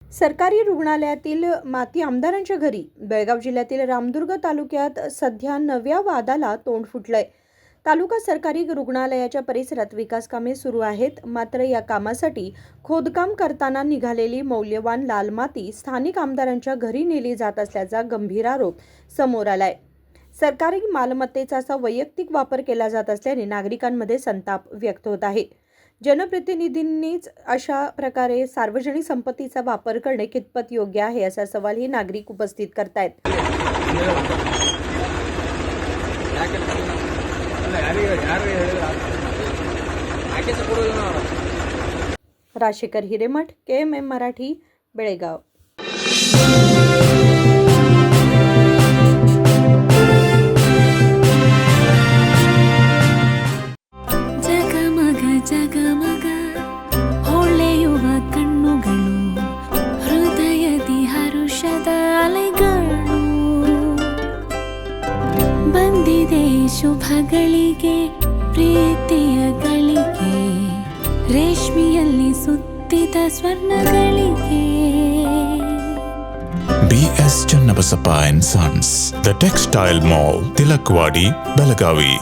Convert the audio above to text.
सरकारी रुग्णालयातील माती आमदारांच्या घरी बेळगाव जिल्ह्यातील रामदुर्ग तालुक्यात सध्या नव्या वादाला तोंड फुटलंय। तालुका सरकारी रुग्णालयाच्या परिसरात विकास कामे सुरू आहेत, मात्र या कामासाठी खोदकाम करताना निघालेली मौल्यवान लाल माती स्थानिक आमदारांच्या घरी नेली जात असल्याचा गंभीर आरोप समोर आलाय। सरकारी मालमत्तेचा असा वैयक्तिक वापर केला जात असल्याने नागरिकांमध्ये संताप व्यक्त होत आहे। जनप्रतिनिधींनीच अशा प्रकारे सार्वजनिक संपत्तीचा वापर करणे कितपत योग्य आहे असा सवालही नागरिक उपस्थित करतायत। राशेकर हिरेमठ, KMM मराठी, बेळगाव। ಜಗಮಗ ಹೊಳೆಯುವ ಕಣ್ಣುಗಳು, ಹೃದಯದಿ ಹರುಷದ ಅಲೆಗಳು, ಬಂದಿದೆ ಶುಭಗಳಿಗೆ ಪ್ರೀತಿಯ ಗಳಿಗೆ, ರೇಷ್ಮೆಯಲ್ಲಿ ಸುತ್ತಿದ ಸ್ವರ್ಣಗಳಿಗೆ। BS Channabasappa and Sons, The Textile Mall, Tilakvadi, Belagavi.